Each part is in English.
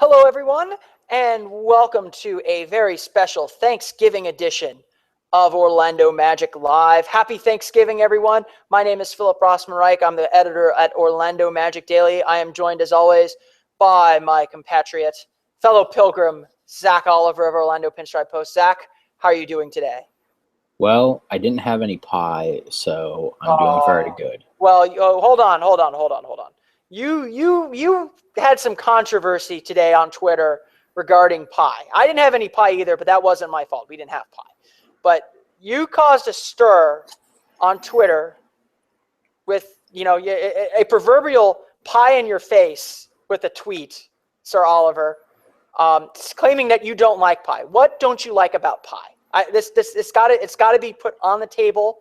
Hello, everyone, and welcome to a very special Thanksgiving edition of Orlando Magic Live. Happy Thanksgiving, everyone. My name is Philip Rossman-Reich. I'm the editor at Orlando Magic Daily. I am joined, as always, by my compatriot, fellow pilgrim, Zach Oliver of Orlando Pinstriped Post. Zach, how are you doing today? Well, I didn't have any pie, so I'm doing very good. Well, hold on. You had some controversy today on Twitter regarding pie. I didn't have any pie either, but that wasn't my fault. We didn't have pie. But you caused a stir on Twitter with, a proverbial pie in your face with a tweet, Sir Oliver, claiming that you don't like pie. What don't you like about pie? It's got to be put on the table,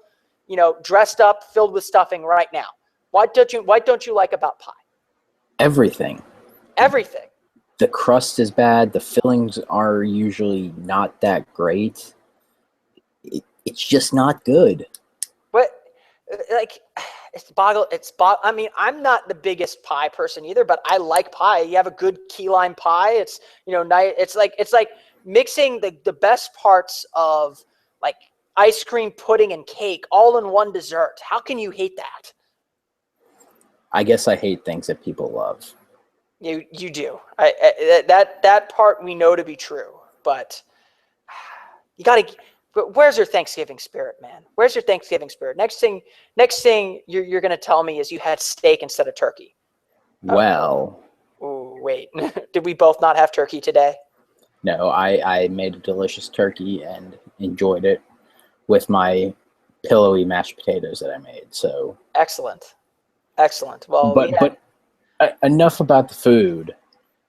dressed up, filled with stuffing right now. What don't you like about pie? Everything. Everything. The crust is bad. The fillings are usually not that great. It's just not good. But I mean, I'm not the biggest pie person either, but I like pie. You have a good key lime pie. It's nice. It's like mixing the best parts of like ice cream, pudding, and cake all in one dessert. How can you hate that? I guess I hate things that people love. You do. That part we know to be true, but you got to. But where's your Thanksgiving spirit, man? Where's your Thanksgiving spirit? Next thing you're going to tell me is you had steak instead of turkey. Well. Wait. Did we both not have turkey today? No, I made a delicious turkey and enjoyed it with my pillowy mashed potatoes that I made. So excellent. Well, but enough about the food.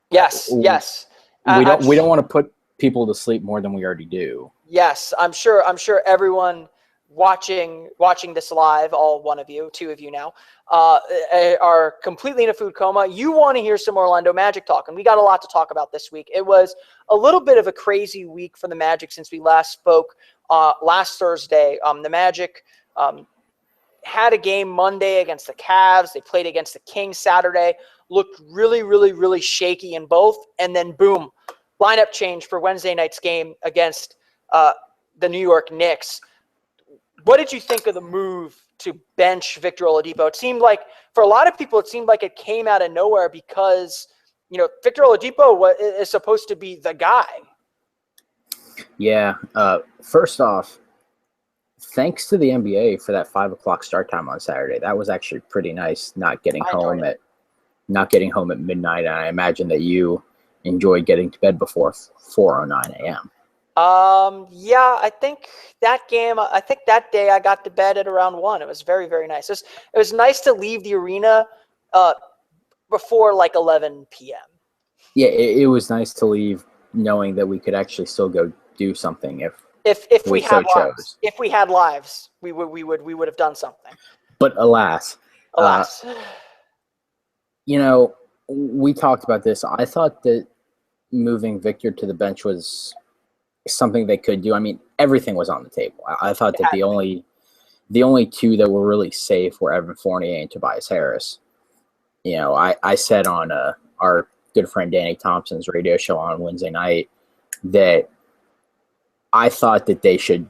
Yes. We don't want to put people to sleep more than we already do. Yes, I'm sure everyone watching this live, all one of you, two of you now, are completely in a food coma. You want to hear some Orlando Magic talk, and we got a lot to talk about this week. It was a little bit of a crazy week for the Magic since we last spoke last Thursday. The Magic had a game Monday against the Cavs. They played against the Kings Saturday. Looked really, really, really shaky in both, and then boom, lineup change for Wednesday night's game against the New York Knicks. What did you think of the move to bench Victor Oladipo? It seemed like, for a lot of people, it came out of nowhere because, Victor Oladipo is supposed to be the guy. Yeah. First off, thanks to the NBA for that 5 o'clock start time on Saturday. That was actually pretty nice. Not getting home at midnight. And I imagine that you enjoyed getting to bed before 4:09 a.m. Yeah, I think that day I got to bed at around 1. It was very, very nice. It was nice to leave the arena before like 11 p.m. Yeah, it was nice to leave knowing that we could actually still go do something if we so had lives. chose. If we had lives, we would have done something. But alas. We talked about this. I thought that moving Victor to the bench was something they could do. I mean, everything was on the table. I thought that the only two that were really safe were Evan Fournier and Tobias Harris. I said on our good friend Danny Thompson's radio show on Wednesday night that I thought that they should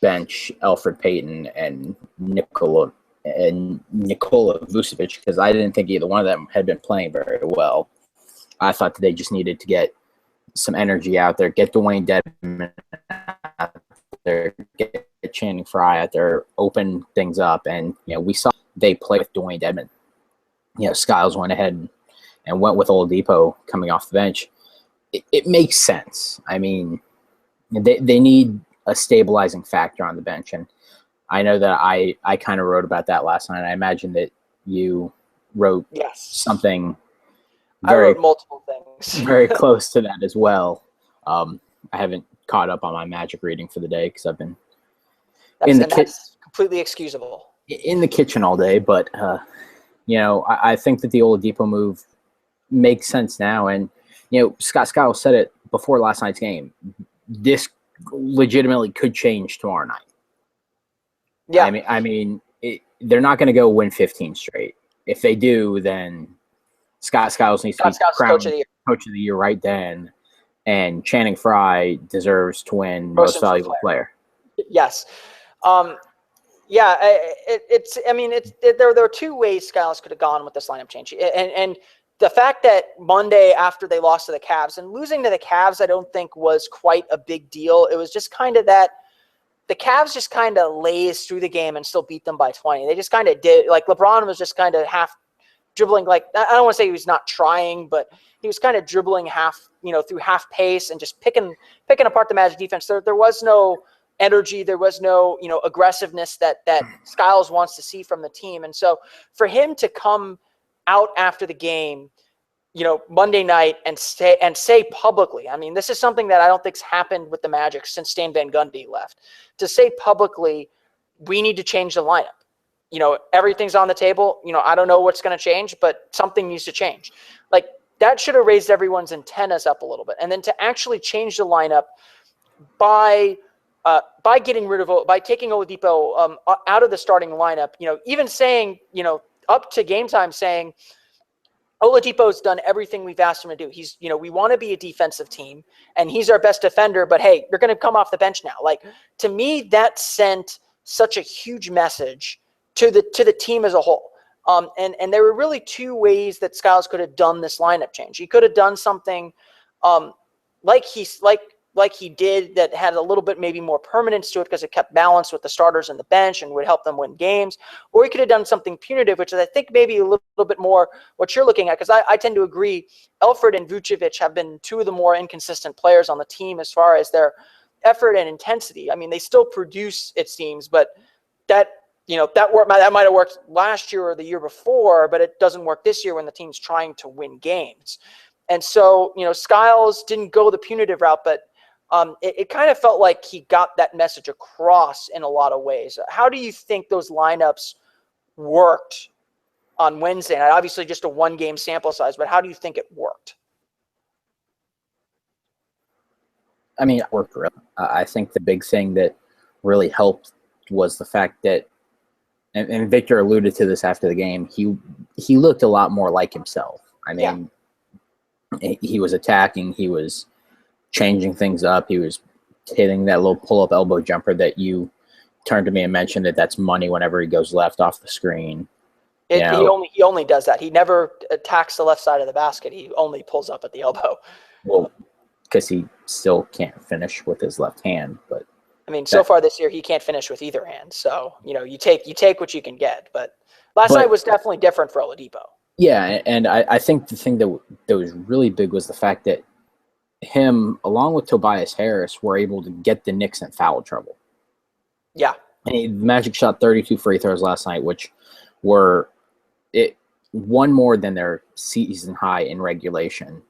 bench Elfrid Payton and Nikola Vucevic because I didn't think either one of them had been playing very well. I thought that they just needed to get some energy out there, get Dwayne Dedmon out there, get Channing Frye out there, open things up. And, we saw they play with Dwayne Dedmon. Skiles went ahead and went with Oladipo coming off the bench. It makes sense. I mean, they need a stabilizing factor on the bench. And I know that I kind of wrote about that last night. I imagine that you wrote something. I wrote multiple things. Very close to that as well. I haven't caught up on my Magic reading for the day because I've been that's completely excusable. In the kitchen all day. But, I think that the Oladipo move makes sense now. And, Scott Skiles said it before last night's game. This legitimately could change tomorrow night. Yeah. I mean, they're not going to go win 15 straight. If they do, then Scott Skiles needs to be crowned. Coach of the Year right then, and Channing Frye deserves to win Most Valuable Player. Yes. Yeah, there are two ways Skiles could have gone with this lineup change. And the fact that Monday after they lost to the Cavs, and losing to the Cavs I don't think was quite a big deal. It was just kind of that the Cavs just kind of lazed through the game and still beat them by 20. They just kind of did. Like LeBron was just kind of half dribbling. Like, I don't want to say he was not trying, but he was kind of dribbling half, through half pace and just picking apart the Magic defense. There was no energy. There was no, aggressiveness that Skiles wants to see from the team. And so for him to come out after the game, Monday night and say publicly, I mean, this is something that I don't think's happened with the Magic since Stan Van Gundy left, to say publicly, we need to change the lineup. Everything's on the table. I don't know what's going to change, but something needs to change. Like, that should have raised everyone's antennas up a little bit. And then to actually change the lineup by taking Oladipo out of the starting lineup, even saying, up to game time saying, Oladipo's done everything we've asked him to do. He's, we want to be a defensive team, and he's our best defender, but hey, you're going to come off the bench now. Like, to me, that sent such a huge message to the team as a whole. And there were really two ways that Skiles could have done this lineup change. He could have done something like he did that had a little bit maybe more permanence to it because it kept balance with the starters and the bench and would help them win games. Or he could have done something punitive, which is I think maybe a little bit more what you're looking at, because I tend to agree Elfrid and Vucevic have been two of the more inconsistent players on the team as far as their effort and intensity. I mean, they still produce, it seems, but that might have worked last year or the year before, but it doesn't work this year when the team's trying to win games. And so, Skiles didn't go the punitive route, but it kind of felt like he got that message across in a lot of ways. How do you think those lineups worked on Wednesday night? Obviously just a one-game sample size, but how do you think it worked? I mean, it worked really. I think the big thing that really helped was the fact that, and Victor alluded to this after the game, he looked a lot more like himself. I mean, he was attacking, he was changing things up. He was hitting that little pull-up elbow jumper that you turned to me and mentioned that's money whenever he goes left off the screen. He only does that. He never attacks the left side of the basket. He only pulls up at the elbow. Well, because he still can't finish with his left hand. But I mean, so far this year, he can't finish with either hand. So, you take what you can get. But last night was definitely different for Oladipo. Yeah, and I think the thing that was really big was the fact that him, along with Tobias Harris, were able to get the Knicks in foul trouble. Yeah. And the Magic shot 32 free throws last night, which were one more than their season high in regulation.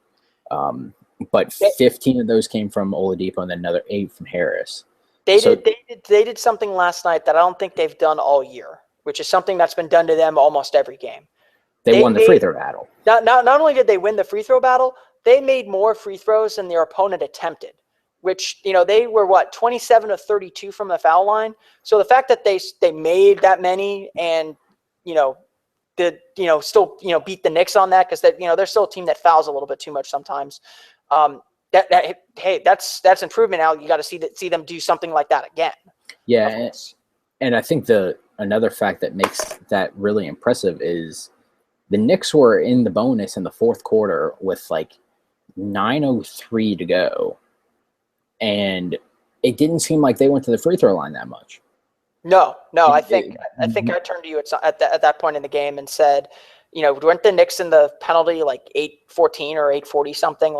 But 15 of those came from Oladipo and then another 8 from Harris. They did something last night that I don't think they've done all year, which is something that's been done to them almost every game. They won the free throw battle. Not only did they win the free throw battle, they made more free throws than their opponent attempted, which, they were 27 of 32 from the foul line. So the fact that they made that many and, still, beat the Knicks on that, because they're still a team that fouls a little bit too much sometimes. That's improvement. Now you got to see them do something like that again. Yeah. And I think another fact that makes that really impressive is the Knicks were in the bonus in the fourth quarter with 9:03 to go, and it didn't seem like they went to the free throw line that much. No. I think I turned to you at that point in the game and said, weren't the Knicks in the penalty 8:14 or 8:40 something?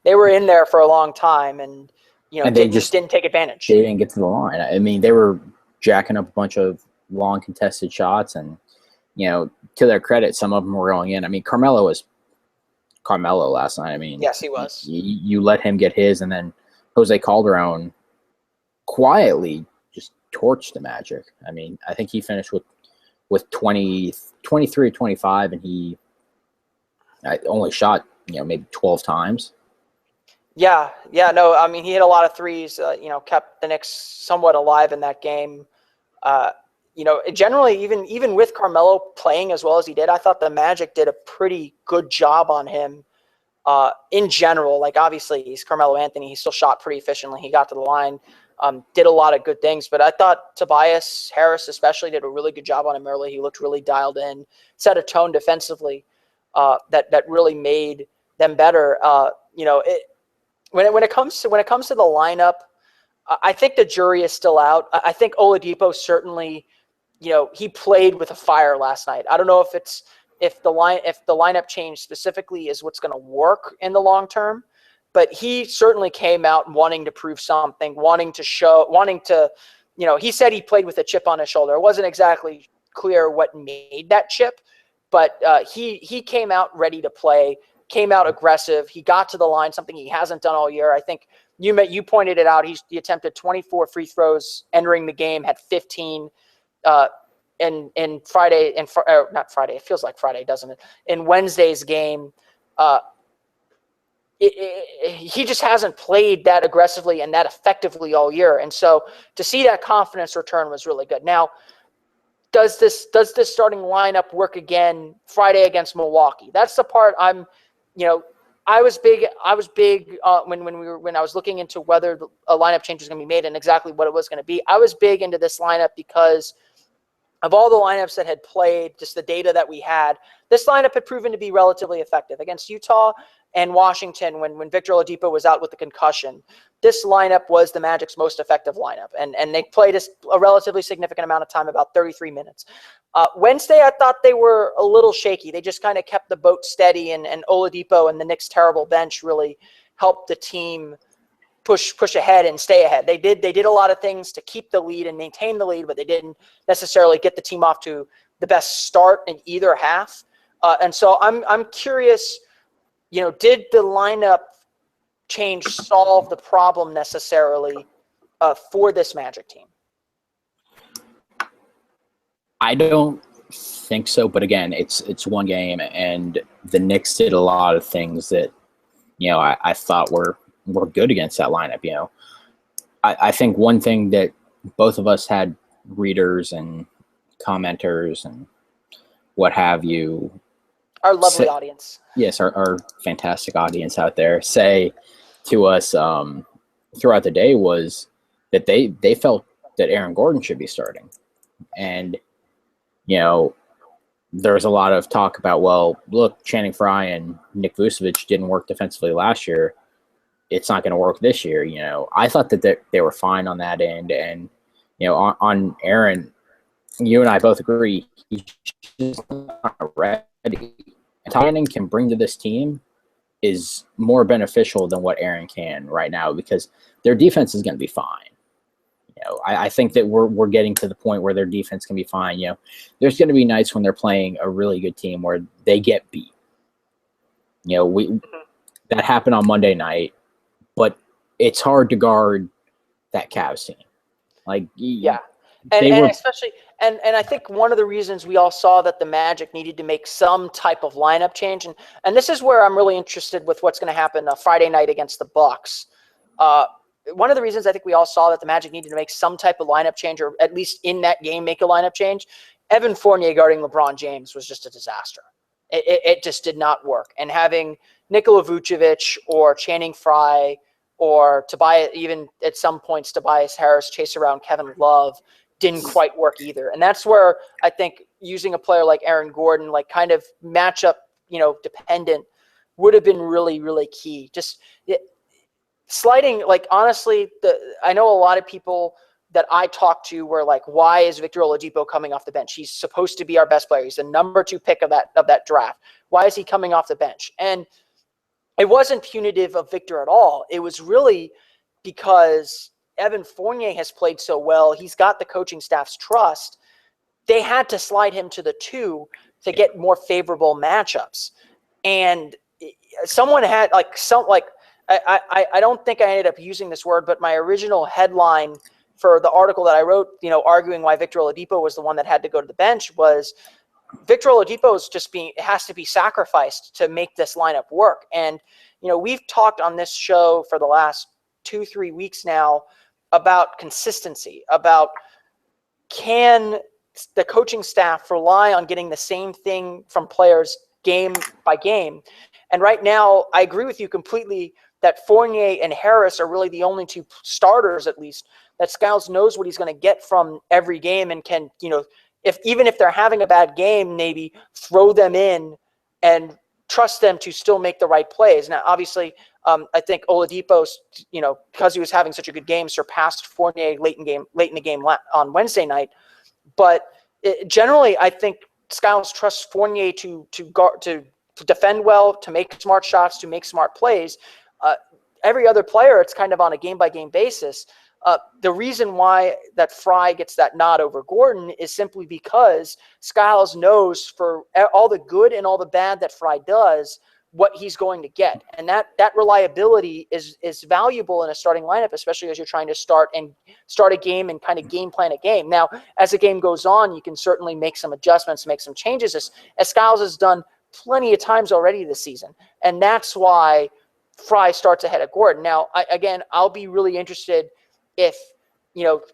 They were in there for a long time, and they just didn't take advantage. They didn't get to the line. I mean, they were jacking up a bunch of long contested shots, and to their credit, some of them were going in. I mean, Carmelo last night. I mean, yes, he was. You let him get his, and then Jose Calderon quietly just torched the Magic. I mean, I think he finished with 23 or 25, and he only shot maybe 12 times. Yeah, no, I mean, he hit a lot of threes. Kept the Knicks somewhat alive in that game. Generally, even with Carmelo playing as well as he did, I thought the Magic did a pretty good job on him in general, like obviously he's Carmelo Anthony. He still shot pretty efficiently. He got to the line, did a lot of good things. But I thought Tobias Harris especially did a really good job on him early. He looked really dialed in, set a tone defensively that really made them better. When it comes to the lineup, I think the jury is still out. I think Oladipo certainly, he played with a fire last night. I don't know if the lineup change specifically is what's going to work in the long term, but he certainly came out wanting to prove something, wanting to, he said he played with a chip on his shoulder. It wasn't exactly clear what made that chip, but he came out ready to play, came out aggressive. He got to the line, something he hasn't done all year. I think you pointed it out. He attempted 24 free throws entering the game, had 15 in Friday, not Friday, it feels like Friday, doesn't it? In Wednesday's game, he just hasn't played that aggressively and that effectively all year. And so to see that confidence return was really good. Now, does this starting lineup work again Friday against Milwaukee? That's the part I was big when I was looking into whether a lineup change was going to be made and exactly what it was going to be. I was big into this lineup because of all the lineups that had played, just the data that we had, this lineup had proven to be relatively effective against Utah and Washington when Victor Oladipo was out with the concussion. This lineup was the Magic's most effective lineup, and they played a relatively significant amount of time, about 33 minutes. Wednesday, I thought they were a little shaky. They just kind of kept the boat steady, and Oladipo and the Knicks' terrible bench really helped the team push ahead and stay ahead. They did a lot of things to keep the lead and maintain the lead, but they didn't necessarily get the team off to the best start in either half. And so I'm curious, did the lineup change solve the problem necessarily for this Magic team? I don't think so, but again, it's one game, and the Knicks did a lot of things that I thought were good against that lineup. I think one thing that both of us had readers and commenters and what have you, our lovely audience. Yes, our fantastic audience out there say to us throughout the day was that they felt that Aaron Gordon should be starting. And, there was a lot of talk about, well, look, Channing Frye and Nick Vucevic didn't work defensively last year. It's not going to work this year. I thought that they were fine on that end. And, on Aaron, you and I both agree, he's just not ready. And Channing can bring to this team is more beneficial than what Aaron can right now, because their defense is going to be fine. I think that we're getting to the point where their defense can be fine. There's going to be nights when they're playing a really good team where they get beat. That happened on Monday night, but it's hard to guard that Cavs team. Yeah. And especially, and I think one of the reasons we all saw that the Magic needed to make some type of lineup change, and this is where I'm really interested with what's going to happen Friday night against the Bucks. One of the reasons I think we all saw that the Magic needed to make some type of lineup change, or at least in that game make a lineup change, Evan Fournier guarding LeBron James was just a disaster. It just did not work. And having Nikola Vucevic or Channing Frye or Tobias, even at some points Tobias Harris chase around Kevin Love, didn't quite work either. And that's where I think using a player like Aaron Gordon, kind of matchup, dependent, would have been really, really key. Just sliding, honestly, I know a lot of people that I talked to were like, why is Victor Oladipo coming off the bench? He's supposed to be our best player. He's the number 2 pick of that draft. Why is he coming off the bench? And it wasn't punitive of Victor at all. It was really because Evan Fournier has played so well. He's got the coaching staff's trust. They had to slide him to the 2 to get more favorable matchups. And someone had I don't think I ended up using this word, but my original headline for the article that I wrote, arguing why Victor Oladipo was the one that had to go to the bench, was Victor Oladipo has to be sacrificed to make this lineup work. And, we've talked on this show for the last 2-3 weeks now about consistency, about can the coaching staff rely on getting the same thing from players game by game. And right now, I agree with you completely that Fournier and Harris are really the only two starters, at least, that Skiles knows what he's going to get from every game and can, even if they're having a bad game, maybe throw them in and trust them to still make the right plays. Now, obviously, I think Oladipo, because he was having such a good game, surpassed Fournier late in the game on Wednesday night. But generally, I think Skiles trusts Fournier to defend well, to make smart shots, to make smart plays. Every other player, it's kind of on a game-by-game basis. The reason why that Fry gets that nod over Gordon is simply because Skiles knows for all the good and all the bad that Fry does, what he's going to get. And that reliability is valuable in a starting lineup, especially as you're trying to start a game and kind of game plan a game. Now, as the game goes on, you can certainly make some adjustments, make some changes, as Skiles has done plenty of times already this season. And that's why Fry starts ahead of Gordon. Now, I'll be really interested if,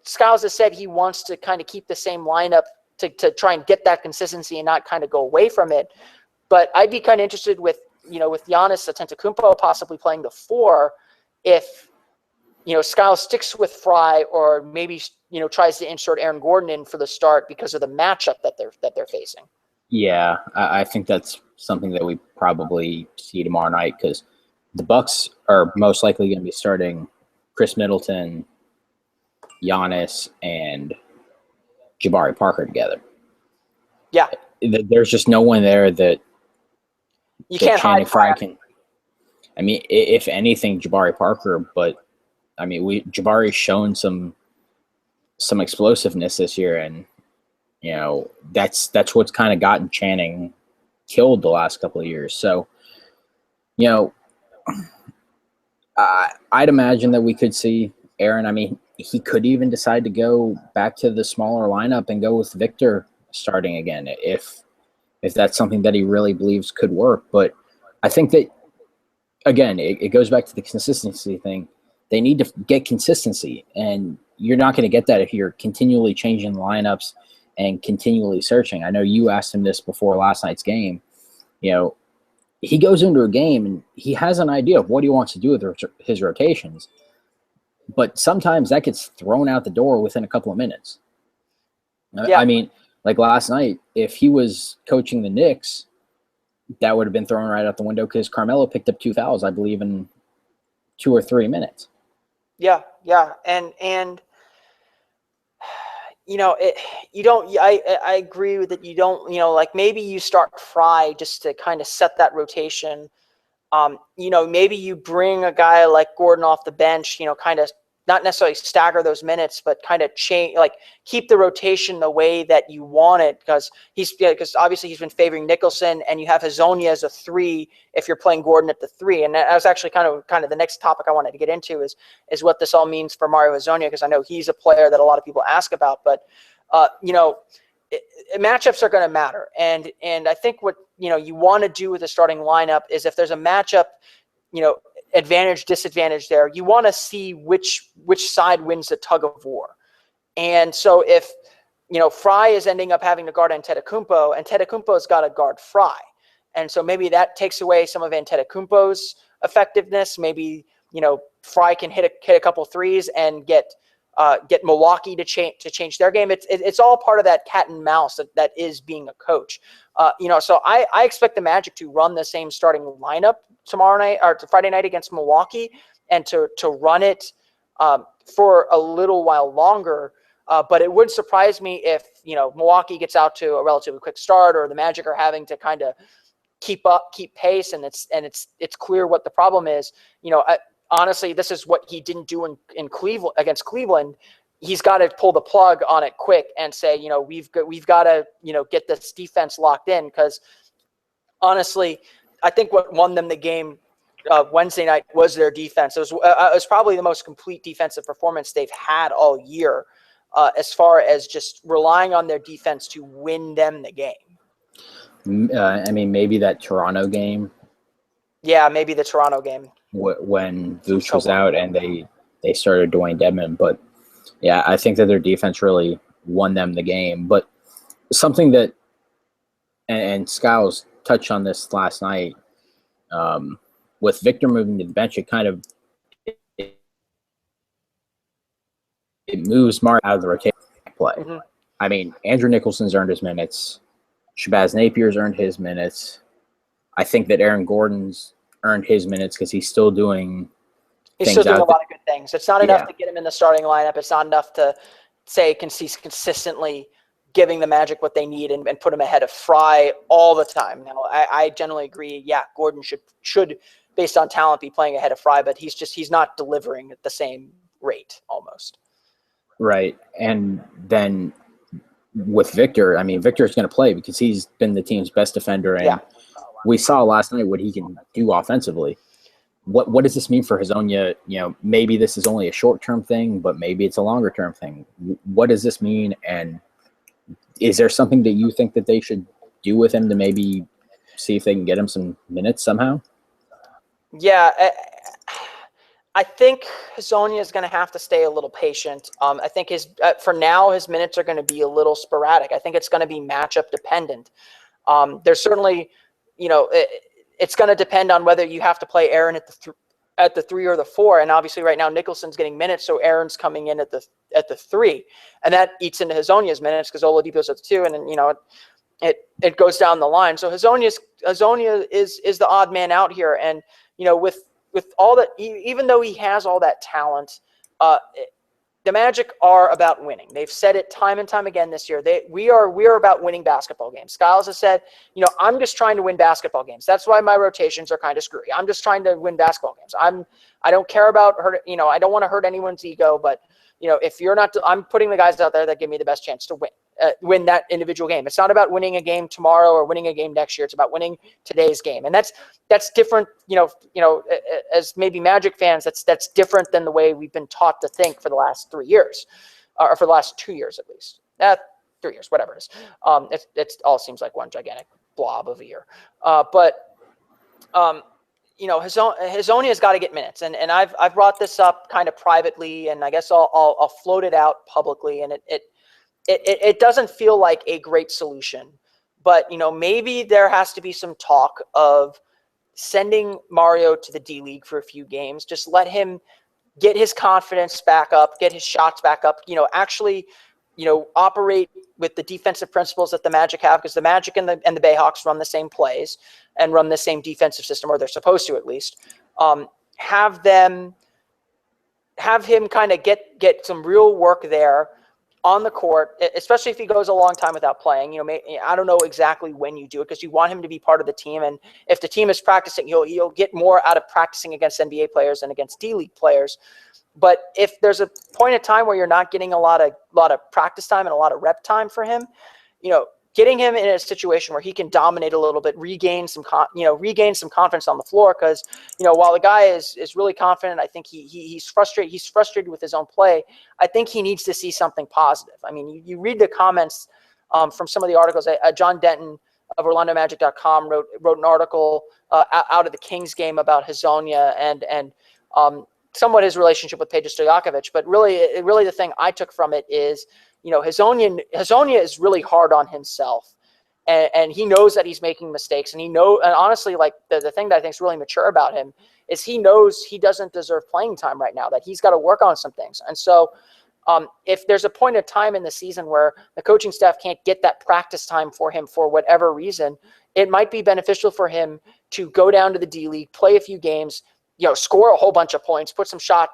Skiles has said he wants to kind of keep the same lineup to try and get that consistency and not kind of go away from it. But I'd be kind of interested with Giannis Antetokounmpo possibly playing the 4, if, Skiles sticks with Fry or maybe, tries to insert Aaron Gordon in for the start because of the matchup that they're facing. Yeah, I think that's something that we probably see tomorrow night, because the Bucks are most likely going to be starting Chris Middleton, Giannis, and Jabari Parker together. Yeah. There's just no one there that you can't hide Fry can. I mean, if anything, Jabari Parker, but I mean, Jabari's shown some explosiveness this year, and that's what's kind of gotten Channing killed the last couple of years. So, I'd imagine that we could see Aaron. I mean, he could even decide to go back to the smaller lineup and go with Victor starting again if that's something that he really believes could work. But I think that, again, it goes back to the consistency thing. They need to get consistency, and you're not going to get that if you're continually changing the lineups and continually searching. I know you asked him this before last night's game. He goes into a game and he has an idea of what he wants to do with his rotations, but sometimes that gets thrown out the door within a couple of minutes. Yeah. I mean, like last night, if he was coaching the Knicks, that would have been thrown right out the window because Carmelo picked up 2 fouls, I believe, in 2 or 3 minutes. Yeah, and I agree with that. You don't, like maybe you start Fry just to kind of set that rotation. Maybe you bring a guy like Gordon off the bench, kind of not necessarily stagger those minutes, but kind of change, like keep the rotation the way that you want it, because obviously he's been favoring Nicholson, and you have Hazonia as a 3 if you're playing Gordon at the 3. And that was actually kind of the next topic I wanted to get into is what this all means for Mario Hazonia, because I know he's a player that a lot of people ask about, but matchups are going to matter. And I think what, you want to do with the starting lineup is if there's a matchup, advantage, disadvantage there, you want to see which side wins the tug of war. And so if, Fry is ending up having to guard Antetokounmpo, and Antetokounmpo's got to guard Fry. And so maybe that takes away some of Antetokounmpo's effectiveness. Maybe, Fry can hit a couple threes and get Milwaukee to change their game. It's all part of that cat and mouse that is being a coach. So I expect the Magic to run the same starting lineup tomorrow night or Friday night against Milwaukee, and to run it for a little while longer. But it would surprise me if Milwaukee gets out to a relatively quick start, or the Magic are having to kind of keep pace, and it's clear what the problem is. Honestly, this is what he didn't do in Cleveland against Cleveland. He's got to pull the plug on it quick and say, we've got to, get this defense locked in, because honestly, I think what won them the game Wednesday night was their defense. It was probably the most complete defensive performance they've had all year, as far as just relying on their defense to win them the game. I mean, maybe that Toronto game. Yeah, maybe the Toronto game. When Vooch was out and they started Dwayne Dedmon. But, yeah, I think that their defense really won them the game. But something that – and Skiles touched on this last night With Victor moving to the bench, it kind of it moves Mark out of the rotation play. Mm-hmm. I mean, Andrew Nicholson's earned his minutes. Shabazz Napier's earned his minutes. I think that Aaron Gordon's earned his minutes because he's still doing He's still doing a out lot of good things. It's not enough to get him in the starting lineup. It's not enough to say he's consistently giving the Magic what they need and put him ahead of Fry all the time. Now, I generally agree. Yeah, Gordon should, based on talent, be playing ahead of Fry, but he's not delivering at the same rate almost. Right. And then with Victor, I mean, Victor's going to play because he's been the team's best defender. And we saw last night what he can do offensively. What does this mean for Hezonja? You know, maybe this is only a short-term thing, but maybe it's a longer-term thing. What does this mean? And is there something that you think that they should do with him to maybe see if they can get him some minutes somehow? Yeah, I think Hezonja is going to have to stay a little patient. I think for now, his minutes are going to be a little sporadic. I think it's going to be matchup dependent. There's certainly, you know, it's going to depend on whether you have to play Aaron at the 3 or the 4, and obviously right now Nicholson's getting minutes, so Aaron's coming in at the 3, and that eats into Hezonja's minutes because Oladipo's at the 2, and then it goes down the line. So Hezonja is the odd man out here, and with all that, even though he has all that talent, the Magic are about winning. They've said it time and time again this year. We are about winning basketball games. Skiles has said, I'm just trying to win basketball games. That's why my rotations are kind of screwy. I'm just trying to win basketball games. I don't care about I don't want to hurt anyone's ego, but if you're not, I'm putting the guys out there that give me the best chance to win that individual game. It's not about winning a game tomorrow or winning a game next year. It's about winning today's game. And that's different, as maybe Magic fans, that's different than the way we've been taught to think for the last 3 years, or for the last 2 years at least. 3 years, whatever it is. It all seems like one gigantic blob of a year. Hezonja's got to get minutes, and I've brought this up kind of privately, and I guess I'll float it out publicly, and it doesn't feel like a great solution, but maybe there has to be some talk of sending Mario to the D League for a few games, just let him get his confidence back up, get his shots back up, actually operate with the defensive principles that the Magic have, because the Magic and the Bayhawks run the same plays and run the same defensive system, or they're supposed to at least. Have him kind of get some real work there on the court, especially if he goes a long time without playing. I don't know exactly when you do it because you want him to be part of the team, and if the team is practicing, you'll get more out of practicing against NBA players than against D League players. But if there's a point of time where you're not getting a lot of practice time and a lot of rep time for him, getting him in a situation where he can dominate a little bit, regain some confidence on the floor. Because while the guy is really confident, I think he's frustrated. He's frustrated with his own play. I think he needs to see something positive. I mean, you read the comments from some of the articles. John Denton of OrlandoMagic.com wrote an article out of the Kings game about Hezonja and somewhat his relationship with Peja Stojakovic. But really the thing I took from it is, Hezonja is really hard on himself, and he knows that he's making mistakes, and honestly, like the thing that I think is really mature about him is he knows he doesn't deserve playing time right now, that he's got to work on some things. And so if there's a point of time in the season where the coaching staff can't get that practice time for him for whatever reason, it might be beneficial for him to go down to the D League, play a few games, score a whole bunch of points, put some shots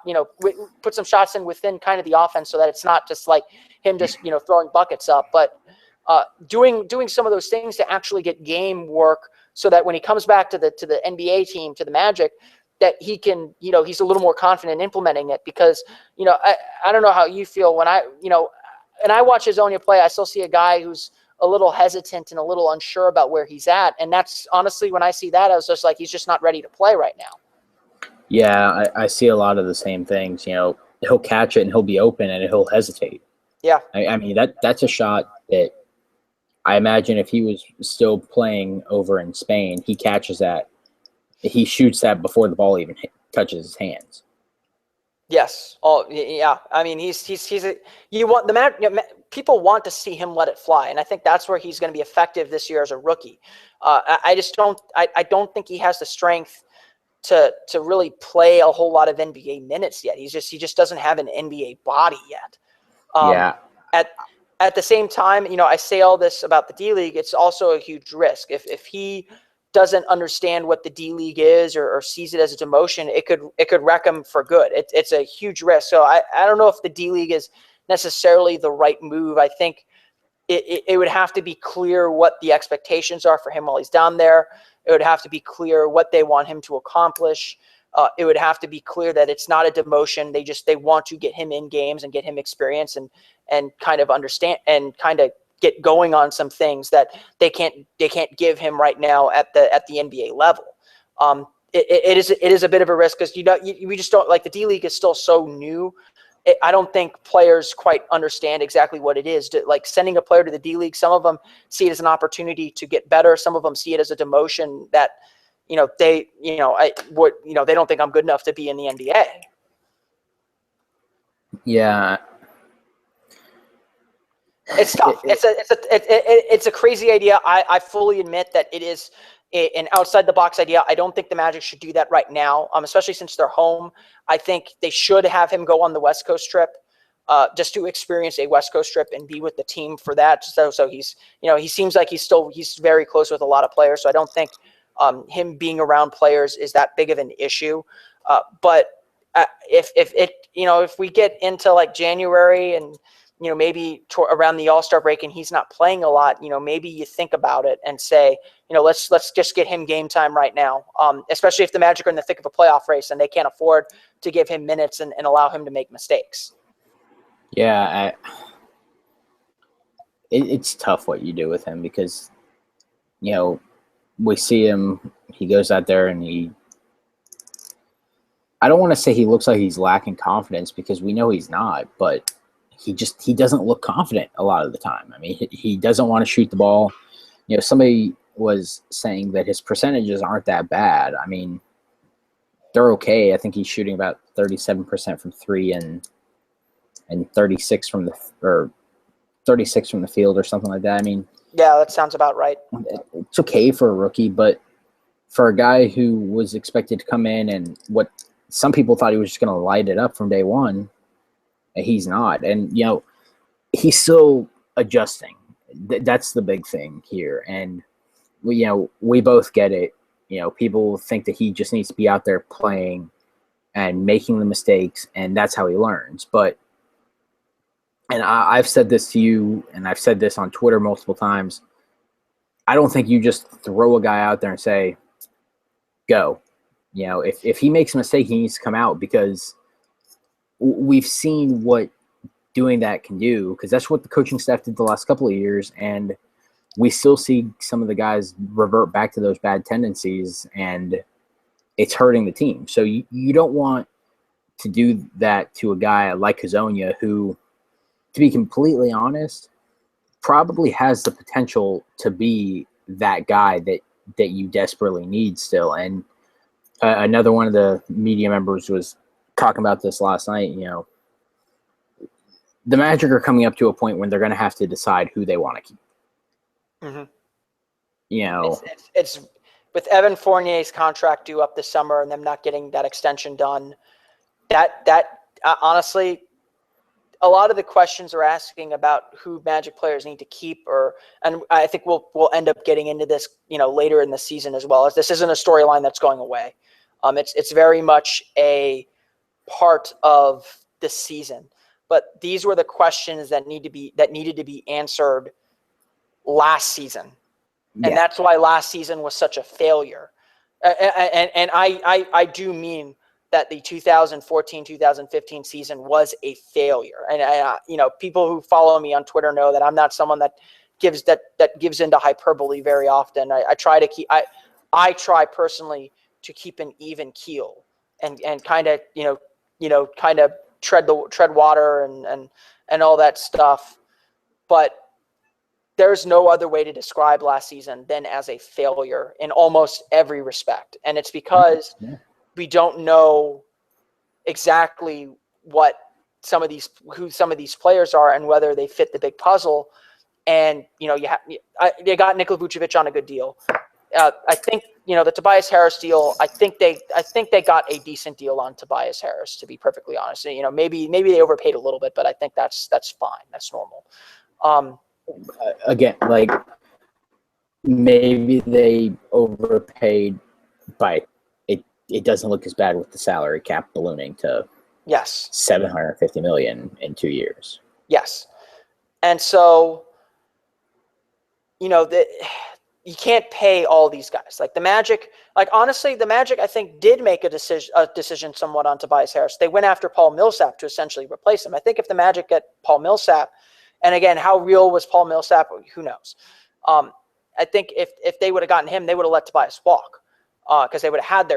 in within kind of the offense, so that it's not just like him just throwing buckets up, but doing some of those things to actually get game work, so that when he comes back to the NBA team, to the Magic, that he can he's a little more confident in implementing it. Because I don't know how you feel when I watch Hezonja play, I still see a guy who's a little hesitant and a little unsure about where he's at, and that's honestly, when I see that, I was just like, he's just not ready to play right now. Yeah, I see a lot of the same things. He'll catch it and he'll be open and he'll hesitate. Yeah. I mean, that's a shot that I imagine if he was still playing over in Spain, he catches that. He shoots that before the ball even touches his hands. Yes. Oh, yeah. I mean, you want the people want to see him let it fly, and I think that's where he's going to be effective this year as a rookie. I don't think he has the strength to really play a whole lot of NBA minutes yet. He just doesn't have an NBA body yet. Yeah. At the same time, I say all this about the D League. It's also a huge risk. If he doesn't understand what the D League is or sees it as a demotion, it could wreck him for good. It's a huge risk. So I don't know if the D League is necessarily the right move. I think it would have to be clear what the expectations are for him while he's down there. It would have to be clear what they want him to accomplish. It would have to be clear that it's not a demotion. They want to get him in games and get him experience and kind of understand and kind of get going on some things that they can't give him right now at the NBA level. It is a bit of a risk because we just don't, like, the D League is still so new. I don't think players quite understand exactly what it is. Like, sending a player to the D League, some of them see it as an opportunity to get better. Some of them see it as a demotion that, they don't think I'm good enough to be in the NBA. Yeah. It's tough. It's a crazy idea. I fully admit that it is an outside the box idea. I don't think the Magic should do that right now, especially since they're home. I think they should have him go on the West Coast trip, just to experience a West Coast trip and be with the team for that. So he's, he seems like he's very close with a lot of players. So I don't think him being around players is that big of an issue. But if we get into like January and maybe around the All-Star break and he's not playing a lot, maybe you think about it and say, let's just get him game time right now, especially if the Magic are in the thick of a playoff race and they can't afford to give him minutes and allow him to make mistakes. Yeah, it's tough what you do with him because, we see him, he goes out there and I don't want to say he looks like he's lacking confidence because we know he's not, but he doesn't look confident a lot of the time. I mean, he doesn't want to shoot the ball. Somebody was saying that his percentages aren't that bad. I mean, they're okay. I think he's shooting about 37% from three and 36 from the 36 from the field or something like that. I mean, yeah, that sounds about right. It's okay for a rookie, but for a guy who was expected to come in and what some people thought he was just going to light it up from day one, he's not. And, he's still adjusting. That's the big thing here. And, we both get it. People think that he just needs to be out there playing and making the mistakes, and that's how he learns. But, and I've said this to you, and I've said this on Twitter multiple times, I don't think you just throw a guy out there and say, go. If he makes a mistake, he needs to come out because we've seen what doing that can do, because that's what the coaching staff did the last couple of years, and we still see some of the guys revert back to those bad tendencies, and it's hurting the team. So you don't want to do that to a guy like Hezonja, who, to be completely honest, probably has the potential to be that guy that you desperately need still. And another one of the media members was talking about this last night. The Magic are coming up to a point when they're going to have to decide who they want to keep. Mm-hmm. It's with Evan Fournier's contract due up this summer and them not getting that extension done. That honestly, a lot of the questions are asking about who Magic players need to keep, and I think we'll end up getting into this, later in the season as well, as this isn't a storyline that's going away. It's very much a part of the season. But these were the questions that needed to be answered last season. Yeah. And that's why last season was such a failure. And I do mean that the 2014-2015 season was a failure. And people who follow me on Twitter know that I'm not someone that gives into hyperbole very often. I try personally to keep an even keel and kind of kind of tread water and all that stuff. But there's no other way to describe last season than as a failure in almost every respect. And it's because we don't know exactly what some of these players are and whether they fit the big puzzle. And they got Nikola Vucevic on a good deal. I think the Tobias Harris deal. I think they got a decent deal on Tobias Harris, to be perfectly honest. Maybe they overpaid a little bit, but I think that's fine. That's normal. Again, like maybe they overpaid, but it doesn't look as bad with the salary cap ballooning to yes $750 million in 2 years. Yes, and so you can't pay all these guys. Like the Magic, honestly, the Magic I think did make a decision somewhat on Tobias Harris. They went after Paul Millsap to essentially replace him. I think if the Magic get Paul Millsap, and again, how real was Paul Millsap? Who knows? I think if they would have gotten him, they would have let Tobias walk because they would have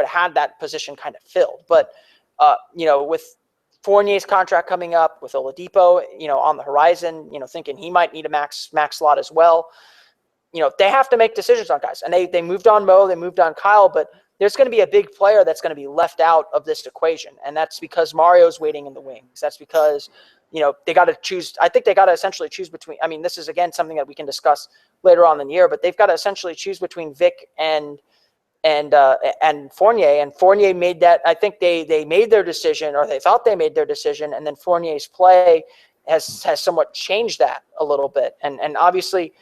had that position kind of filled. But with Fournier's contract coming up, with Oladipo, on the horizon, thinking he might need a max slot as well. They have to make decisions on guys, and they moved on Mo, they moved on Kyle, but there's going to be a big player that's going to be left out of this equation, and that's because Mario's waiting in the wings. That's because they got to choose. I think they got to essentially choose between. I mean, this is again something that we can discuss later on in the year, but they've got to essentially choose between Vic and Fournier. And Fournier made that. I think they made their decision, or they thought they made their decision, and then Fournier's play has somewhat changed that a little bit. And obviously,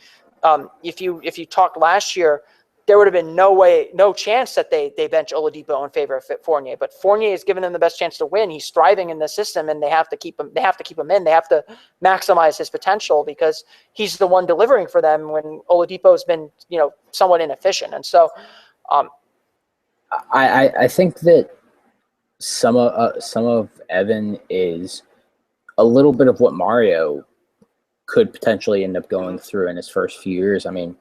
if you talked last year, there would have been no chance that they bench Oladipo in favor of Fournier. But Fournier has given them the best chance to win. He's thriving in the system, and they have to keep him. They have to keep him in. They have to maximize his potential because he's the one delivering for them when Oladipo has been somewhat inefficient. And so, I think that some of Evan is a little bit of what Mario could potentially end up going through in his first few years. I mean,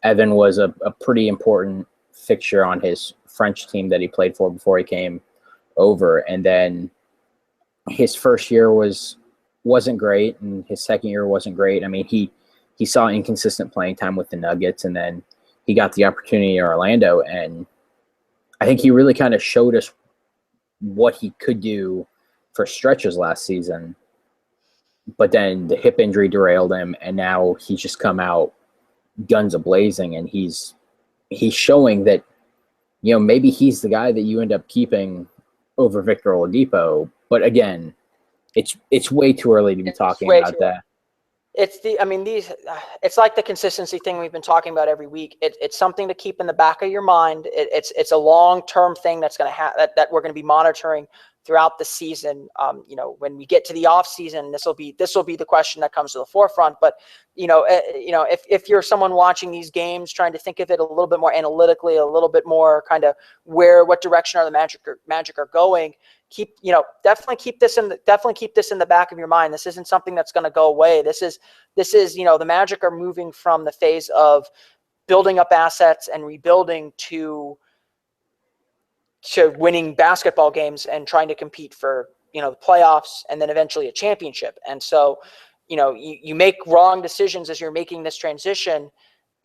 Evan was a pretty important fixture on his French team that he played for before he came over, and then his first year wasn't great, and his second year wasn't great. I mean, he saw inconsistent playing time with the Nuggets, and then he got the opportunity in Orlando, and I think he really kind of showed us what he could do for stretches last season. But then the hip injury derailed him, and now he's just come out guns a-blazing, and he's showing that maybe he's the guy that you end up keeping over Victor Oladipo. But again, it's way too early to be talking about that. It's like the consistency thing we've been talking about every week. It's something to keep in the back of your mind. It's a long-term thing that's going to that we're going to be monitoring throughout the season. When we get to the off season, this will be the question that comes to the forefront. But if you're someone watching these games, trying to think of it a little bit more analytically, a little bit more kind of what direction are the Magic are going, definitely keep this in the back of your mind. This isn't something that's going to go away. This is the Magic are moving from the phase of building up assets and rebuilding to winning basketball games and trying to compete for the playoffs and then eventually a championship. And so you make wrong decisions as you're making this transition,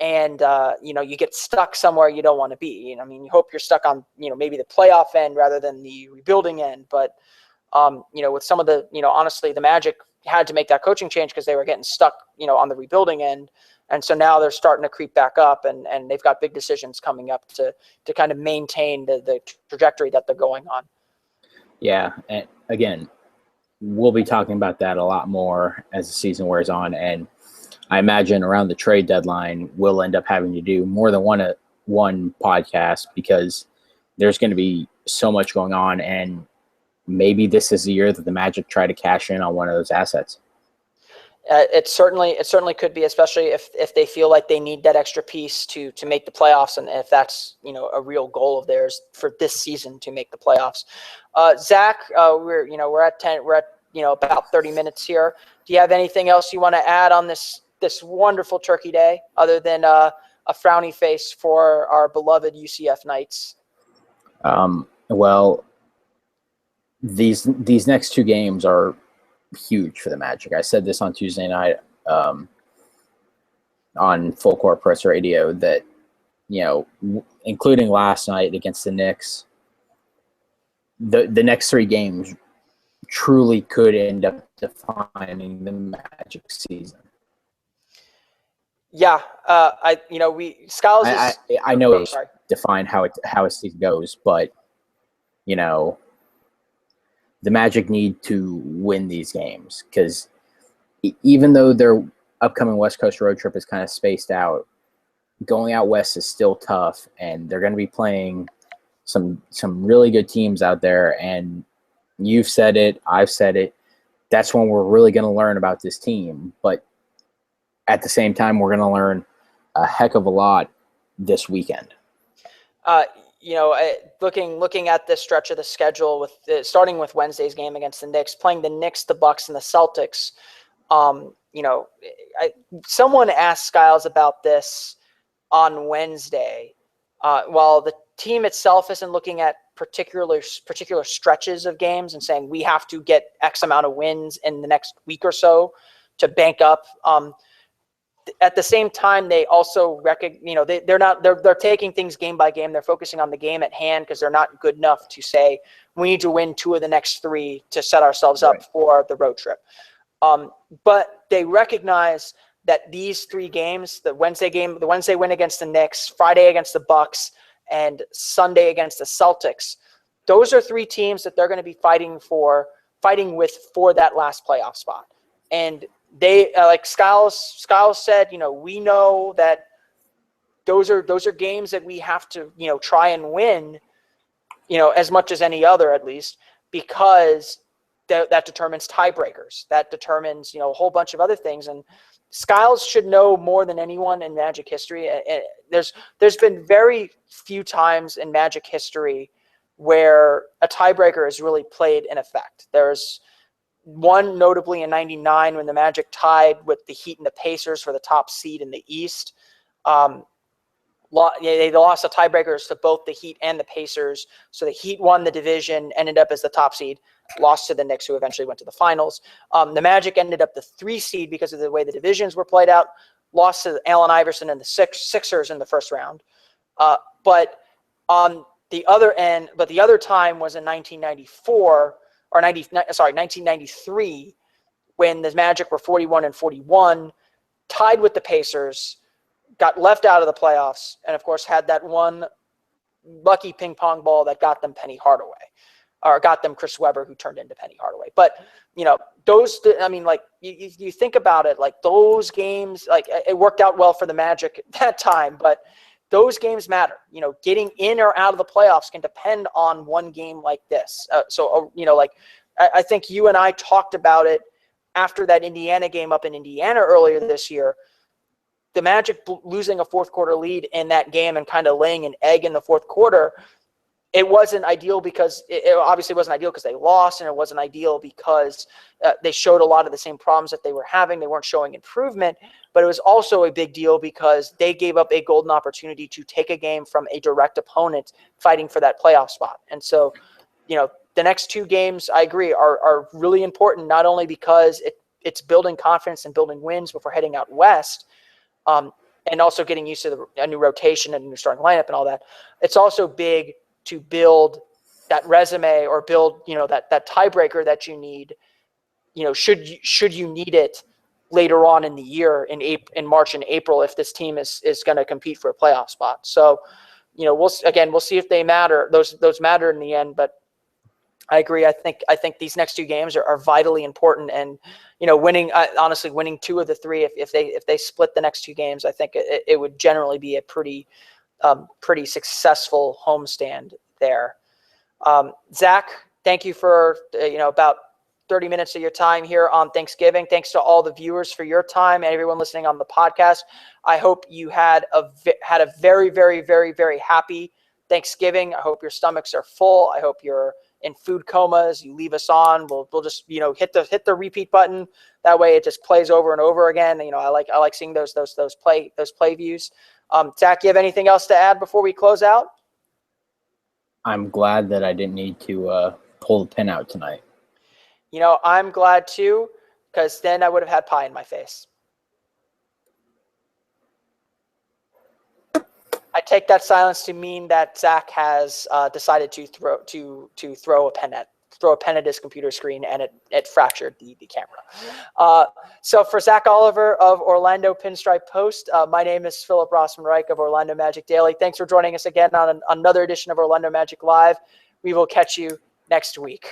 and you get stuck somewhere you don't want to be. You hope you're stuck on maybe the playoff end rather than the rebuilding end. But with some of the honestly, the Magic had to make that coaching change because they were getting stuck on the rebuilding end. And so now they're starting to creep back up, and they've got big decisions coming up to kind of maintain the trajectory that they're going on. Yeah, and again, we'll be talking about that a lot more as the season wears on, and I imagine around the trade deadline, we'll end up having to do more than one podcast because there's going to be so much going on, and maybe this is the year that the Magic try to cash in on one of those assets. It certainly could be, especially if they feel like they need that extra piece to make the playoffs, and if that's a real goal of theirs for this season to make the playoffs. Zach, we're at 10. We're at about 30 minutes here. Do you have anything else you want to add on this wonderful Turkey Day, other than a frowny face for our beloved UCF Knights? Well, these next two games are huge for the Magic. I said this on Tuesday night on Full Court Press Radio that, including last night against the Knicks, the next three games truly could end up defining the Magic season. Yeah, Skiles I is. I know Oh, it sorry. define how a season goes, but the Magic need to win these games because even though their upcoming West Coast road trip is kind of spaced out, going out west is still tough, and they're going to be playing some really good teams out there. And you've said it, I've said it. That's when we're really going to learn about this team. But at the same time, we're going to learn a heck of a lot this weekend. Looking at this stretch of the schedule with starting with Wednesday's game against the Knicks, playing the Knicks, the Bucks, and the Celtics. Someone asked Skiles about this on Wednesday. While the team itself isn't looking at particular stretches of games and saying we have to get X amount of wins in the next week or so to bank up. At the same time, they also they're taking things game by game. They're focusing on the game at hand because they're not good enough to say we need to win 2 of the next 3 to set ourselves up for the road trip. But they recognize that these 3 games, the Wednesday win against the Knicks, Friday against the Bucks, and Sunday against the Celtics, those are 3 teams that they're going to be fighting with for that last playoff spot. And they, like Skiles said, we know that those are games that we have to, try and win, as much as any other, at least, because that determines tiebreakers. That determines, a whole bunch of other things. And Skiles should know more than anyone in Magic history. There's been very few times in Magic history where a tiebreaker has really played an effect. There's one notably in '99 when the Magic tied with the Heat and the Pacers for the top seed in the East. They lost the tiebreakers to both the Heat and the Pacers. So the Heat won the division, ended up as the top seed, lost to the Knicks, who eventually went to the finals. The Magic ended up the 3 seed because of the way the divisions were played out, lost to Allen Iverson and the Sixers in the first round. But on the other end, the other time was in 1993, when the Magic were 41-41, tied with the Pacers, got left out of the playoffs, and of course had that one lucky ping pong ball that got them Penny Hardaway, or got them Chris Webber, who turned into Penny Hardaway. But those, you think about it, like those games, like it worked out well for the Magic at that time, but those games matter. Getting in or out of the playoffs can depend on one game like this. I think you and I talked about it after that Indiana game up in Indiana earlier this year. The Magic losing a fourth quarter lead in that game and kind of laying an egg in the fourth quarter, it wasn't ideal because it obviously wasn't ideal because they lost, and it wasn't ideal because they showed a lot of the same problems that they were having. They weren't showing improvement, but it was also a big deal because they gave up a golden opportunity to take a game from a direct opponent fighting for that playoff spot. And so, the next 2 games, I agree, are really important, not only because it's building confidence and building wins before heading out west, and also getting used to a new rotation and a new starting lineup and all that. It's also big to build that resume or build, that tiebreaker that you need, should you need it later on in the year in March and April, if this team is going to compete for a playoff spot. So, we'll see if they matter. Those matter in the end, but I agree. I think these next 2 games are vitally important, and winning 2 of the 3. If they split the next 2 games, I think it would generally be a pretty successful homestand there. Zach, thank you for about 30 minutes of your time here on Thanksgiving. Thanks to all the viewers for your time and everyone listening on the podcast. I hope you had a very, very, very, very happy Thanksgiving. I hope your stomachs are full. I hope you're in food comas. You leave us on. We'll just hit the repeat button. That way it just plays over and over again. I like seeing those play views. Zach, you have anything else to add before we close out? I'm glad that I didn't need to pull the pin out tonight. I'm glad too, because then I would have had pie in my face. I take that silence to mean that Zach has decided to throw a pen throw a pen at his computer screen, and it fractured the camera. So for Zach Oliver of Orlando Pinstriped Post, my name is Philip Rossman-Reich of Orlando Magic Daily. Thanks for joining us again on another edition of Orlando Magic Live. We will catch you next week.